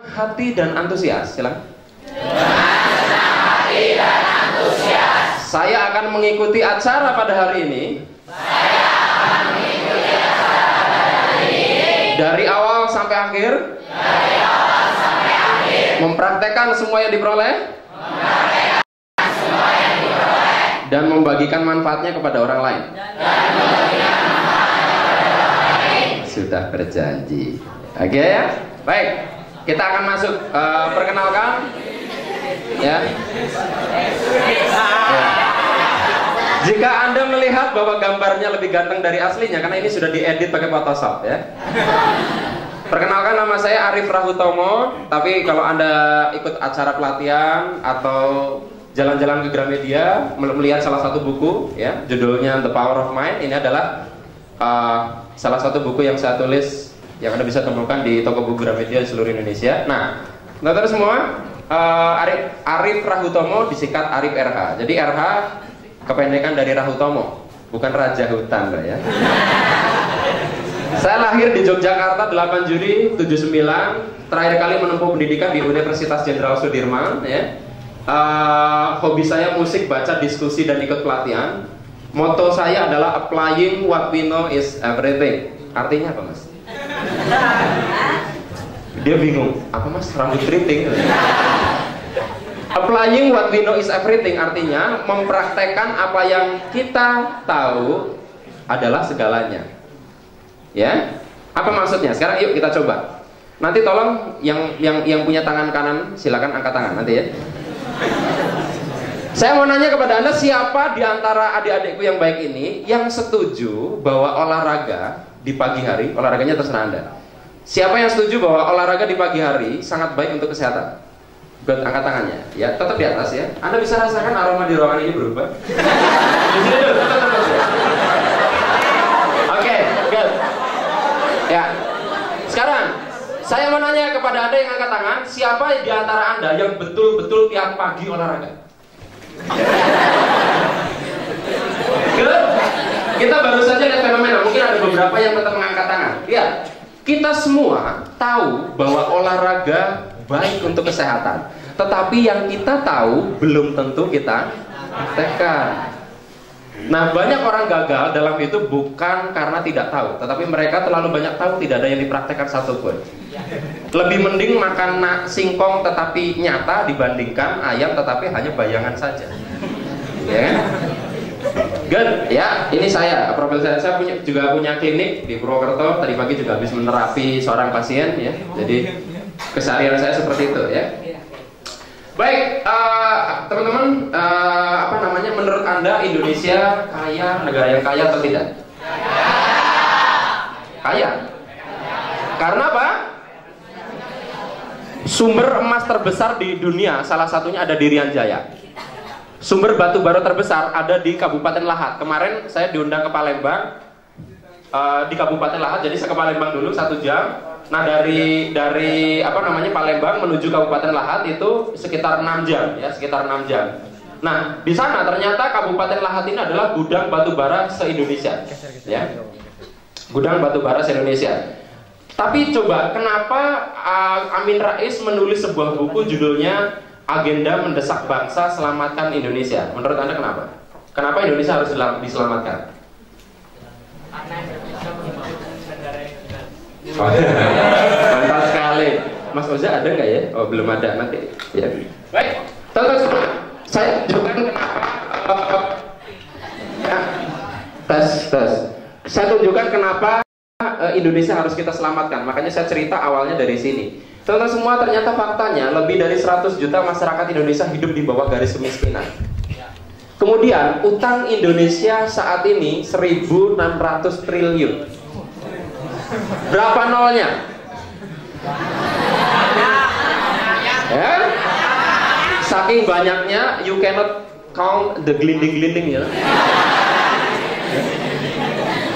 Hati dan antusias, silakan. Hati dan antusias. Saya akan mengikuti acara pada hari ini. Dari awal sampai akhir. Mempraktekkan semua yang diperoleh. Dan membagikan manfaatnya kepada orang lain. Sudah berjanji. Oke ya? Baik. Kita akan masuk. Perkenalkan. Ya. Jika Anda melihat bahwa gambarnya lebih ganteng dari aslinya, karena ini sudah diedit pakai Photoshop ya. Perkenalkan, nama saya Arif Rahutomo. Tapi kalau Anda ikut acara pelatihan atau jalan-jalan ke Gramedia, melihat salah satu buku ya, judulnya The Power of Mind. Ini adalah salah satu buku yang saya tulis yang Anda bisa temukan di toko buku Gramedia di seluruh Indonesia. Nah, teman-teman semua, Arif Rahutomo disingkat Arif RH. Jadi RH kependekan dari Rahutomo, bukan Raja Hutan ya. Saya lahir di Yogyakarta 8 Juli 79. Terakhir kali menempuh pendidikan di Universitas Jenderal Sudirman ya. Hobi saya musik, baca, diskusi, dan ikut pelatihan. Moto saya adalah applying what we know is everything. Artinya apa, Mas? Dia bingung, apa Mas? Rambut keriting. Applying what we know is everything artinya mempraktekkan apa yang kita tahu adalah segalanya. Ya? Apa maksudnya? Sekarang yuk kita coba. Nanti tolong yang punya tangan kanan silakan angkat tangan nanti ya. Saya mau nanya kepada Anda, siapa di antara adik-adikku yang baik ini yang setuju bahwa olahraga di pagi hari, olahraganya terserah Anda. Siapa yang setuju bahwa olahraga di pagi hari sangat baik untuk kesehatan? Good, angkat tangannya. Ya, tetap di atas ya. Anda bisa rasakan aroma di ruangan ini berubah. Di sini dulu, tetap ya. Oke, good. Ya. Sekarang saya mau nanya kepada Anda yang angkat tangan, siapa di antara Anda yang betul-betul tiap pagi olahraga? Good. Kita baru saja lihat fenomena, mungkin ada beberapa yang tetap mengangkat tangan. Ya, kita semua tahu bahwa olahraga baik untuk kesehatan, tetapi yang kita tahu belum tentu kita praktekkan. Nah, banyak orang gagal dalam itu bukan karena tidak tahu, tetapi mereka terlalu banyak tahu, tidak ada yang dipraktekkan satupun. Lebih mending makan singkong tetapi nyata dibandingkan ayam tetapi hanya bayangan saja. Ya kan? Good, ya, ini saya, profil saya juga punya klinik di Purwokerto. Tadi pagi juga habis menerapi seorang pasien ya. Jadi keseharian saya seperti itu ya. Baik, teman-teman, apa namanya, menurut Anda Indonesia kaya, negara yang kaya atau tidak? Kaya. Karena apa? Sumber emas terbesar di dunia salah satunya ada di Irian Jaya. Sumber batu bara terbesar ada di Kabupaten Lahat. Kemarin saya diundang ke Palembang, di Kabupaten Lahat, jadi saya ke Palembang dulu 1 jam. Nah, dari apa namanya, Palembang menuju Kabupaten Lahat itu sekitar 6 jam ya, sekitar 6 jam. Nah, di sana ternyata Kabupaten Lahat ini adalah gudang batu bara se-Indonesia ya. Gudang batu bara se-Indonesia. Tapi coba kenapa Amin Rais menulis sebuah buku judulnya Agenda Mendesak Bangsa Selamatkan Indonesia? Menurut Anda kenapa? Kenapa Indonesia harus diselamatkan? Mantap sekali. Mas Oza ada nggak ya? Oh, belum ada, nanti ya. Baik, terus saya tunjukkan kenapa saya tunjukkan kenapa Indonesia harus kita selamatkan. Makanya saya cerita awalnya dari sini. Teman-teman semua, ternyata faktanya lebih dari 100 juta masyarakat Indonesia hidup di bawah garis kemiskinan. Kemudian utang Indonesia saat ini 1.600 triliun. Berapa nolnya? Ya? Saking banyaknya you cannot count the gelinding-gelinding ya.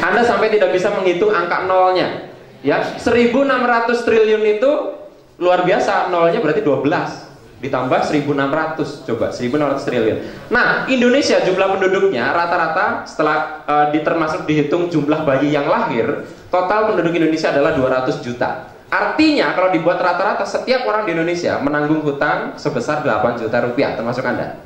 Anda sampai tidak bisa menghitung angka nolnya. Ya, 1.600 triliun itu luar biasa, nolnya berarti 12 ditambah 1.600, coba 1.600 triliun. Nah, Indonesia jumlah penduduknya rata-rata setelah termasuk dihitung jumlah bayi yang lahir, total penduduk Indonesia adalah 200 juta. Artinya kalau dibuat rata-rata, setiap orang di Indonesia menanggung hutang sebesar 8 juta rupiah, termasuk Anda.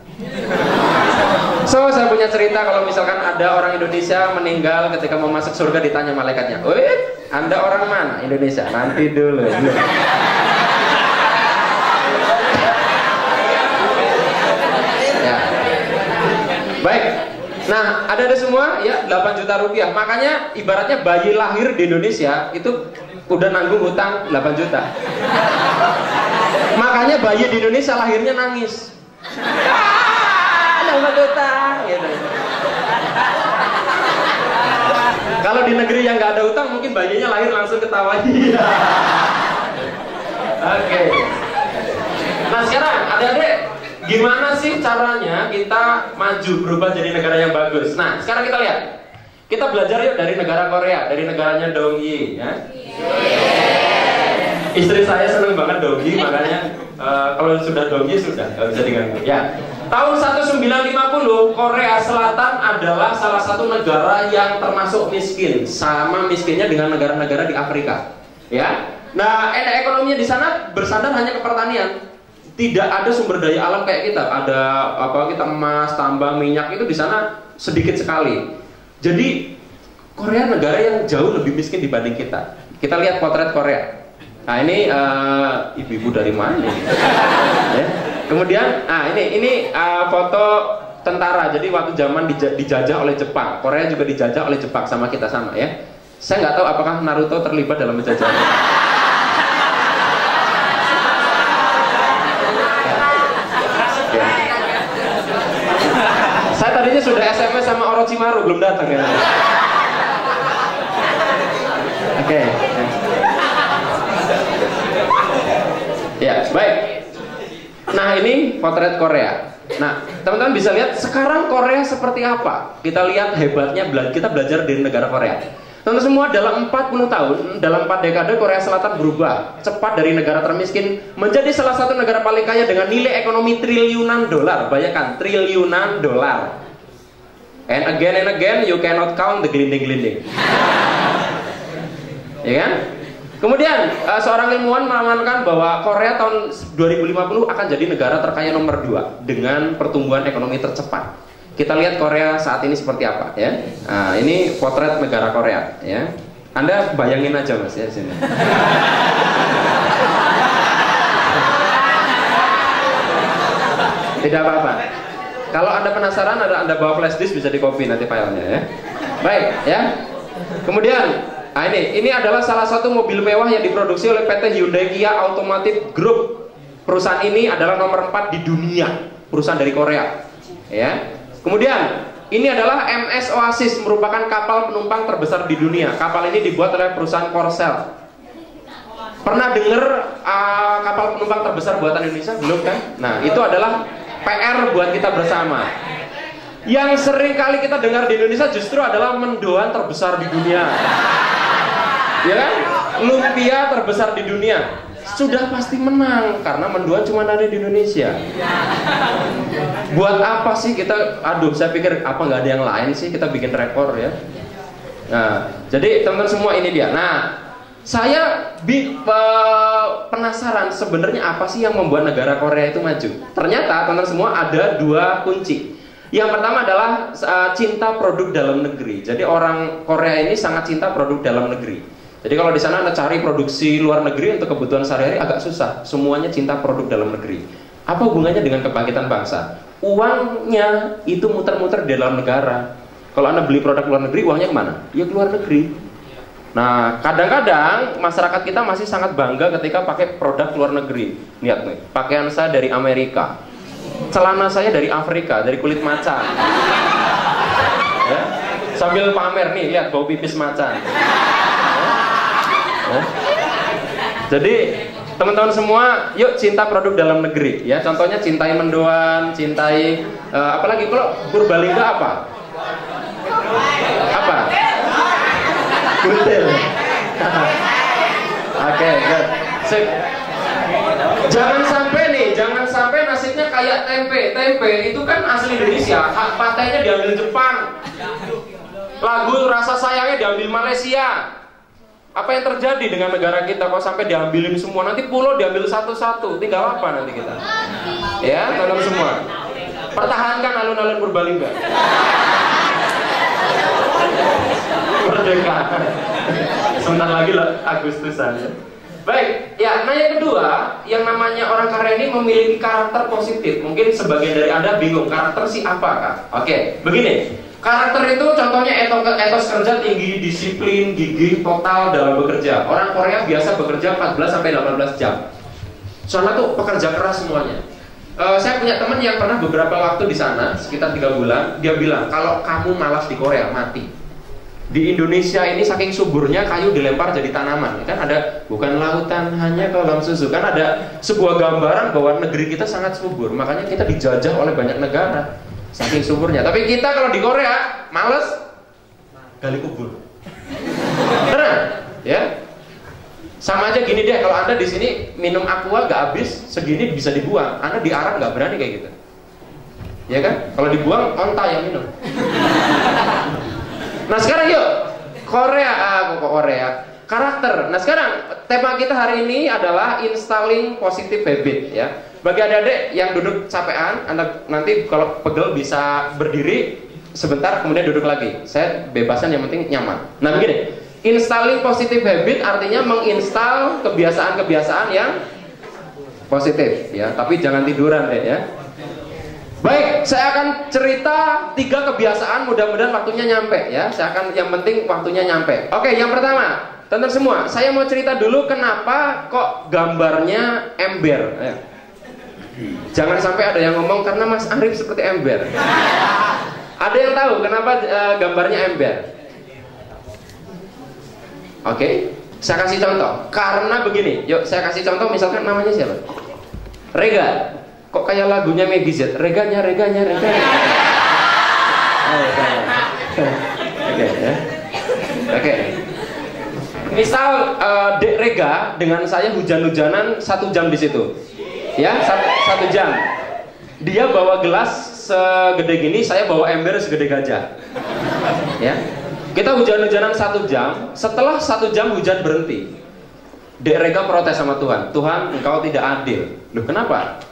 So, saya punya cerita kalau misalkan ada orang Indonesia meninggal ketika mau masuk surga, ditanya malaikatnya, "Wih, Anda orang mana?" "Indonesia." "Nanti dulu." Ya. Baik. Nah, ada semua ya 8 juta rupiah. Makanya ibaratnya bayi lahir di Indonesia itu udah nanggung hutang 8 juta. Makanya bayi di Indonesia lahirnya nangis. Nambah hutang gitu. Kalau di negeri yang nggak ada hutang, mungkin bayinya lahir langsung ketawa. Oke. Nah sekarang adik-adik, gimana sih caranya kita maju berubah jadi negara yang bagus? Nah sekarang kita lihat. Kita belajar yuk dari negara Korea, dari negaranya Dong Yi ya. Istri saya seneng banget Dong Yi, makanya kalau sudah Dong Yi sudah nggak bisa diganggu ya. Tahun 1950 Korea Selatan adalah salah satu negara yang termasuk miskin, sama miskinnya dengan negara-negara di Afrika ya. Nah ekonominya di sana bersandar hanya ke pertanian. Tidak ada sumber daya alam kayak kita. Ada kita emas, tambang, minyak itu di sana sedikit sekali. Jadi Korea negara yang jauh lebih miskin dibanding kita. Kita lihat potret Korea. Nah ini ibu-ibu dari mana nih? Ya. Kemudian, ini foto tentara. Jadi waktu zaman dijajah oleh Jepang, Korea juga dijajah oleh Jepang sama kita sama ya. Saya nggak tahu apakah Naruto terlibat dalam penjajahan. Saya tadinya sudah SMS sama Orochimaru, belum datang ya. Oke. Ya, baik. Nah, ini potret Korea. Nah, teman-teman bisa lihat sekarang Korea seperti apa. Kita lihat hebatnya, kita belajar dari negara Korea. Teman-teman semua, dalam 40 tahun, dalam 4 dekade Korea Selatan berubah cepat dari negara termiskin menjadi salah satu negara paling kaya dengan nilai ekonomi triliunan dolar. Bayangkan, triliunan dolar. And again, you cannot count the gelinding-gelinding. Ya kan? Kemudian, seorang ilmuwan mengamankan bahwa Korea tahun 2050 akan jadi negara terkaya nomor 2 dengan pertumbuhan ekonomi tercepat. Kita lihat Korea saat ini seperti apa ya. Nah, ini potret negara Korea ya. Anda bayangin aja Mas ya sini. Tidak apa-apa. Kalau Anda penasaran, Anda bawa flash disk, bisa di copy nanti filenya ya. Baik ya. Kemudian, ini adalah salah satu mobil mewah yang diproduksi oleh PT Hyundai Kia Automotive Group. Perusahaan ini adalah nomor 4 di dunia, perusahaan dari Korea ya. Kemudian ini adalah MS Oasis, merupakan kapal penumpang terbesar di dunia. Kapal ini dibuat oleh perusahaan Korsel. Pernah dengar kapal penumpang terbesar buatan Indonesia? Belum kan? Nah itu adalah PR buat kita bersama. Yang sering kali kita dengar di Indonesia justru adalah mendoan terbesar di dunia. Ya kan? Lumpia terbesar di dunia. Sudah pasti menang karena mendoan cuma ada di Indonesia. Buat apa sih kita? Saya pikir apa nggak ada yang lain sih kita bikin rekor ya. Nah, jadi teman-teman semua ini dia. Nah, saya penasaran sebenarnya apa sih yang membuat negara Korea itu maju. Ternyata teman-teman semua ada 2 kunci. Yang pertama adalah cinta produk dalam negeri. Jadi orang Korea ini sangat cinta produk dalam negeri. Jadi kalau di sana Anda cari produksi luar negeri untuk kebutuhan sehari-hari agak susah. Semuanya cinta produk dalam negeri. Apa hubungannya dengan kebangkitan bangsa? Uangnya itu muter-muter di dalam negara. Kalau Anda beli produk luar negeri, uangnya kemana? Ya ke luar negeri. Nah, kadang-kadang masyarakat kita masih sangat bangga ketika pakai produk luar negeri. Lihat nih, pakaian saya dari Amerika, celana saya dari Afrika, dari kulit macan. Ya? Sambil pamer nih, lihat bau pipis macan. Ya? Jadi teman-teman semua, yuk cinta produk dalam negeri. Ya, contohnya cintai mendoan, cintai apalagi kalau Purbalingga apa? Apa? Buntil. Oke, good. Sip. Jangan sampai nasibnya kayak tempe. Tempe itu kan asli Indonesia, hak patentnya diambil Jepang. Lagu Rasa Sayangnya diambil Malaysia. Apa yang terjadi dengan negara kita kok sampai diambilin semua? Nanti pulau diambil satu-satu, tinggal apa nanti kita? Ya, tanam semua. Pertahankan alun-alun Purbalingga. Merdeka. Sebentar lagi lah Agustusan. Baik, ya. Nah yang kedua, yang namanya orang kaya ini memiliki karakter positif. Mungkin sebagian dari Anda bingung, karakter si apa, Kak? Oke, begini. Karakter itu contohnya etos kerja tinggi, disiplin, gigih, total dalam bekerja. Orang Korea biasa bekerja 14-18 jam. Soalnya tuh pekerja keras semuanya. Saya punya teman yang pernah beberapa waktu di sana, sekitar 3 bulan. Dia bilang, kalau kamu malas di Korea, mati. Di Indonesia ini saking suburnya kayu dilempar jadi tanaman. Kan ada bukan lautan hanya kolam susu. Kan ada sebuah gambaran bahwa negeri kita sangat subur. Makanya kita dijajah oleh banyak negara saking suburnya. Tapi kita kalau di Korea males gali kubur. Benar? Ya. Sama aja gini deh, kalau Anda di sini minum aqua nggak habis segini bisa dibuang. Anda di Arab nggak berani kayak gitu. Ya kan? Kalau dibuang onta yang minum. Nah sekarang yuk Korea karakter. Nah sekarang tema kita hari ini adalah installing positive habit ya. Bagi adik-adik yang duduk capean, Anda nanti kalau pegel bisa berdiri sebentar kemudian duduk lagi. Saya bebasan yang penting nyaman. Nah begini, installing positive habit artinya menginstal kebiasaan-kebiasaan yang positif ya. Tapi jangan tiduran deh ya. Baik, saya akan cerita 3 kebiasaan, mudah-mudahan waktunya nyampe ya. Yang penting waktunya nyampe. Oke, yang pertama, teman semua, saya mau cerita dulu kenapa kok gambarnya ember ya. Jangan sampai ada yang ngomong karena Mas Arif seperti ember. Ada yang tahu kenapa gambarnya ember? Oke, saya kasih contoh. Karena begini, yuk saya kasih contoh, misalkan namanya siapa? Rega. Kok kayak lagunya Maggie Z? Reganya. Oke ya. Oke. Misal Dek Rega dengan saya hujan-hujanan 1 jam di situ. Ya, 1 jam. Dia bawa gelas segede gini, saya bawa ember segede gajah. Ya. Kita hujan-hujanan 1 jam. Setelah 1 jam hujan berhenti. Dek Rega protes sama Tuhan. Tuhan, engkau tidak adil. Loh, kenapa?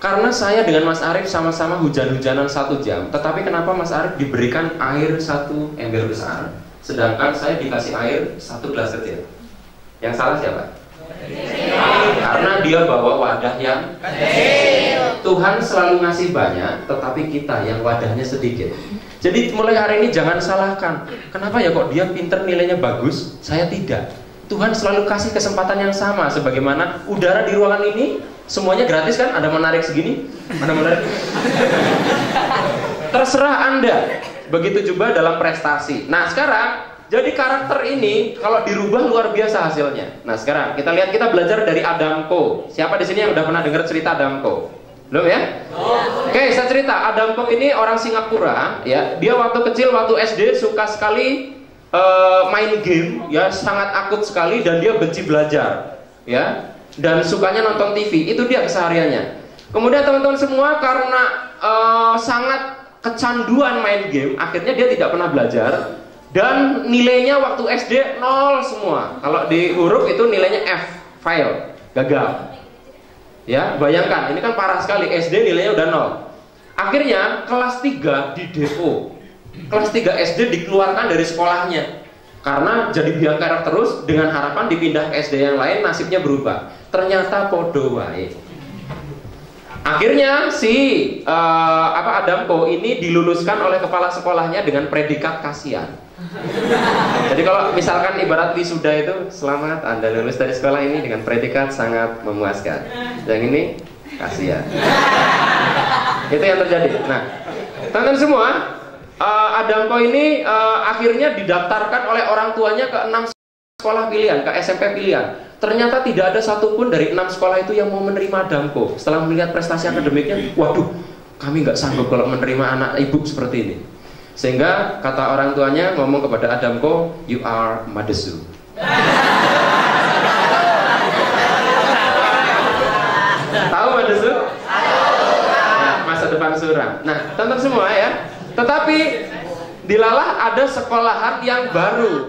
Karena saya dengan Mas Arif sama-sama hujan-hujanan 1 jam. Tetapi kenapa Mas Arif diberikan air 1 ember besar, sedangkan saya dikasih air 1 gelas kecil? Yang salah siapa? Karena dia bawa wadah yang kecil. Tuhan selalu ngasih banyak, tetapi kita yang wadahnya sedikit. Jadi mulai hari ini jangan salahkan. Kenapa ya kok dia pinter nilainya bagus, saya tidak? Tuhan selalu kasih kesempatan yang sama. Sebagaimana udara di ruangan ini semuanya gratis kan? Ada menarik segini? Ada menarik? Terserah Anda. Begitu juga dalam prestasi. Nah sekarang, jadi karakter ini kalau dirubah luar biasa hasilnya. Nah sekarang kita lihat, kita belajar dari Adam Ko. Siapa di sini yang udah pernah dengar cerita Adam Ko? Belum ya? Oke, saya cerita. Adam Ko ini orang Singapura. Ya, dia waktu kecil, waktu SD suka sekali main game, ya sangat akut sekali, dan dia benci belajar, ya, dan sukanya nonton TV. Itu dia kesehariannya. Kemudian teman-teman semua karena sangat kecanduan main game, akhirnya dia tidak pernah belajar, dan nilainya waktu SD 0 semua. Kalau di huruf itu nilainya F, fail, gagal. Ya, bayangkan, ini kan parah sekali. SD nilainya udah 0. Akhirnya kelas 3 di DO. Kelas 3 SD dikeluarkan dari sekolahnya karena jadi biangkerok terus, dengan harapan dipindah ke SD yang lain nasibnya berubah. Ternyata podo wae. Akhirnya si Adam Ko ini diluluskan oleh kepala sekolahnya dengan predikat kasihan. Jadi kalau misalkan ibarat wisuda itu, selamat Anda lulus dari sekolah ini dengan predikat sangat memuaskan. Yang ini kasihan. Itu yang terjadi. Nah, teman-teman semua, Adam Ko ini akhirnya didaftarkan oleh orang tuanya ke 6 sekolah pilihan, ke SMP pilihan. Ternyata tidak ada satupun dari 6 sekolah itu yang mau menerima Adam Ko. Setelah melihat prestasi akademiknya, waduh, kami nggak sanggup kalau menerima anak ibu seperti ini. Sehingga kata orang tuanya ngomong kepada Adam Ko, you are Madesu. Tahu Madesu? Nah, masa depan suram. Nah, teman-teman semua ya. Tetapi dilalah ada sekolahan yang baru.